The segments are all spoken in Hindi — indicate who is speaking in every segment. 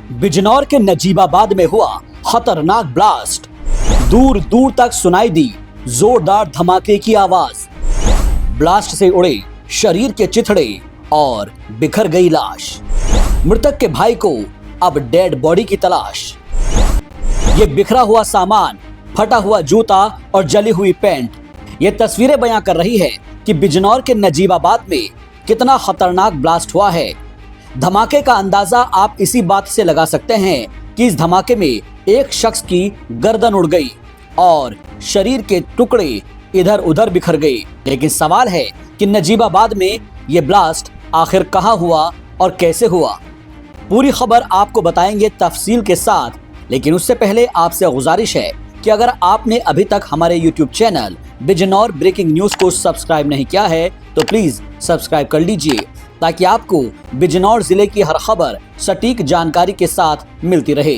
Speaker 1: बिजनौर के नजीबाबाद में हुआ खतरनाक ब्लास्ट। दूर दूर तक सुनाई दी जोरदार धमाके की आवाज। ब्लास्ट से उड़े शरीर के चिथड़े और बिखर गई लाश। मृतक के भाई को अब डेड बॉडी की तलाश। ये बिखरा हुआ सामान, फटा हुआ जूता और जली हुई पैंट, ये तस्वीरें बयां कर रही है कि बिजनौर के नजीबाबाद में कितना खतरनाक ब्लास्ट हुआ है। धमाके का अंदाजा आप इसी बात से लगा सकते हैं कि इस धमाके में एक शख्स की गर्दन उड़ गई और शरीर के टुकड़े इधर उधर बिखर गए। लेकिन सवाल है कि नजीबाबाद में ये ब्लास्ट आखिर कहां हुआ और कैसे हुआ। पूरी खबर आपको बताएंगे तफसील के साथ, लेकिन उससे पहले आपसे गुजारिश है कि अगर आपने अभी तक हमारे YouTube channel Bijnor breaking news को सब्सक्राइब नहीं किया है तो प्लीज सब्सक्राइब कर लीजिए, ताकि आपको बिजनौर जिले की हर खबर सटीक जानकारी के साथ मिलती रहे।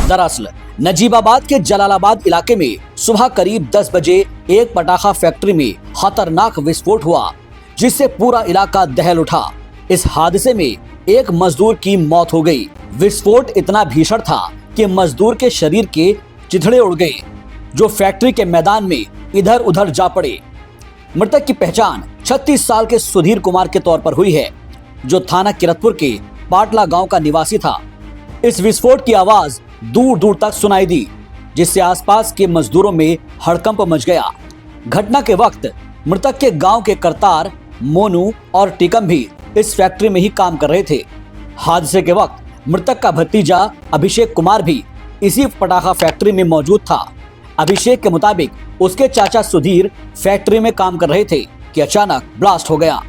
Speaker 1: दरअसल नजीबाबाद के जलालाबाद इलाके में सुबह करीब 10 बजे एक पटाखा फैक्ट्री में खतरनाक विस्फोट हुआ, जिससे पूरा इलाका दहल उठा। इस हादसे में एक मजदूर की मौत हो गई। विस्फोट इतना भीषण था कि मजदूर के शरीर के चिथड़े उड़ गए, जो फैक्ट्री के मैदान में इधर उधर जा पड़े। मृतक की पहचान 36 साल के सुधीर कुमार के तौर पर हुई है, जो थाना किरतपुर के पाटला गांव का निवासी था। इस विस्फोट की आवाज दूर दूर तक सुनाई दी, जिससे आसपास के मजदूरों में हड़कंप मच गया। घटना के वक्त मृतक के गांव के करतार, मोनू और टीकम भी इस फैक्ट्री में ही काम कर रहे थे। हादसे के वक्त मृतक का भतीजा अभिषेक कुमार भी इसी पटाखा फैक्ट्री में मौजूद था। अभिषेक के मुताबिक उसके चाचा सुधीर फैक्ट्री में काम कर रहे थे कि अचानक ब्लास्ट हो गया,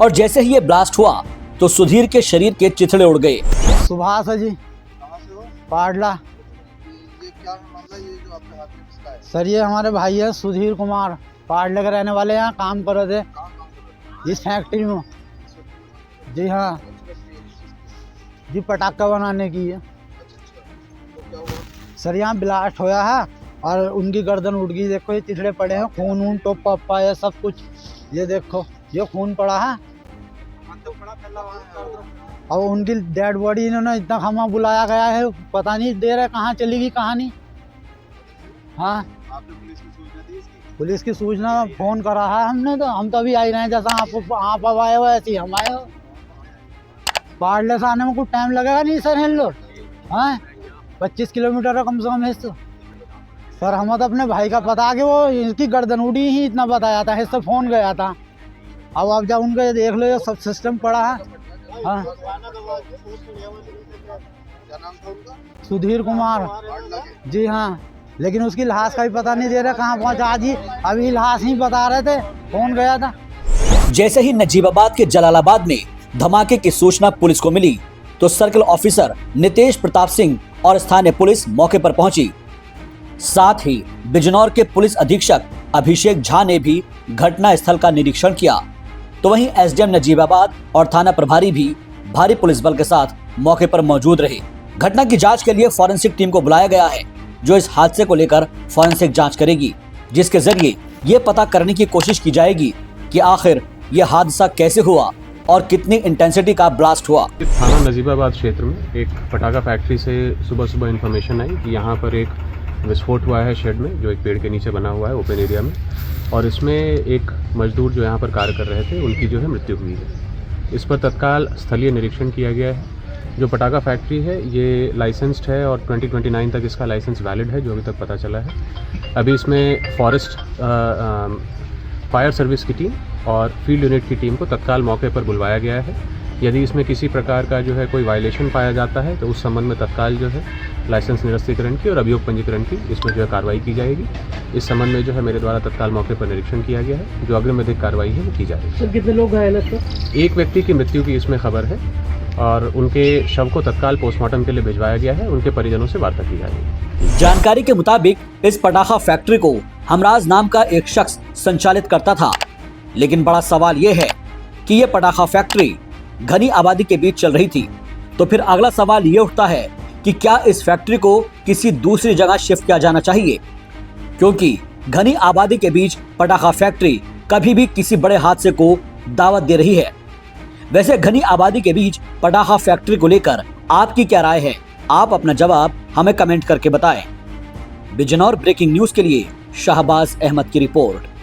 Speaker 1: और जैसे ही ये ब्लास्ट हुआ तो सुधीर के शरीर के चिथड़े उड़ गए।
Speaker 2: सुभाष है जी, पाटला।
Speaker 3: ये क्या मामला, ये जो आपके हाथ में किसका है?
Speaker 2: सर ये हमारे भाई है सुधीर कुमार, पाटले के रहने वाले, यहाँ काम कर रहे थे इस फैक्ट्री में। जी हाँ जी, पटाखा बनाने की है।
Speaker 3: तो क्या हुआ?
Speaker 2: सर यहाँ ब्लास्ट होया है और उनकी गर्दन उड़ गई। देखो ये चिथड़े पड़े हैं, खून वून टोपा वोपा है सब कुछ। ये देखो ये खून पड़ा है, और उनकी डेड बॉडी इन्होंने इतना खमा बुलाया गया है, पता नहीं देर है कहाँ चली गई कहाँ नहीं। हाँ
Speaker 3: आपने पुलिस की सूचना दी इसकी?
Speaker 2: पुलिस की सूचना फोन करा है हमने, तो हम तो अभी आ ही रहे हैं। जैसा आप अब आए हो ऐसे ही हम आए हो। पाटले से आने में कुछ टाइम लगेगा नहीं सर। इन लोग हाँ 25 किलोमीटर है कम से कम हिस्सा। सर हम तो अपने भाई का पता कि वो इसकी गर्दन उड़ी ही इतना बताया था, इससे फ़ोन गया था। अब आप जब उनका देख लो ये सब सिस्टम पड़ा है। हाँ
Speaker 3: क्या नाम था उनका?
Speaker 2: सुधीर कुमार जी हाँ, लेकिन उसकी लाश का भी पता नहीं दे रहा कहाँ पहुँचा। आज ही अभी लाश ही बता रहे थे, फ़ोन गया था।
Speaker 1: जैसे ही नजीबाबाद के जलालाबाद में धमाके की सूचना पुलिस को मिली तो सर्कल ऑफिसर नितेश प्रताप सिंह और स्थानीय पुलिस मौके पर पहुंची। साथ ही बिजनौर के पुलिस अधीक्षक अभिषेक झा ने भी घटना स्थल का निरीक्षण किया। तो वहीं एसडीएम नजीबाबाद और थाना प्रभारी भी भारी पुलिस बल के साथ मौके पर मौजूद रहे। घटना की जांच के लिए फॉरेंसिक टीम को बुलाया गया है, जो इस हादसे को लेकर फॉरेंसिक जांच करेगी, जिसके जरिए ये पता करने की कोशिश की जाएगी कि आखिर ये हादसा कैसे हुआ और कितनी इंटेंसिटी का ब्लास्ट हुआ।
Speaker 4: थाना नजीबाबाद क्षेत्र में एक पटाखा फैक्ट्री से सुबह सुबह इन्फॉर्मेशन आई कि यहाँ पर एक विस्फोट हुआ है शेड में, जो एक पेड़ के नीचे बना हुआ है ओपन एरिया में, और इसमें एक मजदूर जो यहाँ पर कार्य कर रहे थे उनकी जो है मृत्यु हुई है। इस पर तत्काल स्थलीय निरीक्षण किया गया है। जो पटाखा फैक्ट्री है ये लाइसेंस्ड है और 2029 तक इसका लाइसेंस वैलिड है, जो अभी तक पता चला है। अभी इसमें फॉरेस्ट फायर सर्विस की टीम और फील्ड यूनिट की टीम को तत्काल मौके पर बुलवाया गया है। यदि इसमें किसी प्रकार का जो है कोई वायलेशन पाया जाता है तो उस संबंध में तत्काल जो है लाइसेंस निरस्तीकरण की और अभियोग पंजीकरण की इसमें जो है कार्रवाई की जाएगी। इस संबंध में जो है मेरे द्वारा तत्काल मौके पर निरीक्षण किया गया है। जो अग्रिम विधिक कार्रवाई है वो की जाएगी।
Speaker 2: सर कितने लोग घायल हैं?
Speaker 4: एक व्यक्ति की मृत्यु की इसमें खबर है और उनके शव को तत्काल पोस्टमार्टम के लिए भिजवाया गया है। उनके परिजनों से वार्ता की जाएगी।
Speaker 1: जानकारी के मुताबिक इस पटाखा फैक्ट्री को हमराज नाम का एक शख्स संचालित करता था, लेकिन बड़ा सवाल यह है कि यह पटाखा फैक्ट्री घनी आबादी के बीच चल रही थी। तो फिर अगला सवाल ये उठता है कि क्या इस फैक्ट्री को किसी दूसरी जगह शिफ्ट किया जाना चाहिए, क्योंकि घनी आबादी के बीच पटाखा फैक्ट्री कभी भी किसी बड़े हादसे को दावत दे रही है। वैसे घनी आबादी के बीच पटाखा फैक्ट्री को लेकर आपकी क्या राय है? आप अपना जवाब हमें कमेंट करके बताएं। बिजनौर ब्रेकिंग न्यूज के लिए शाहबाज अहमद की रिपोर्ट।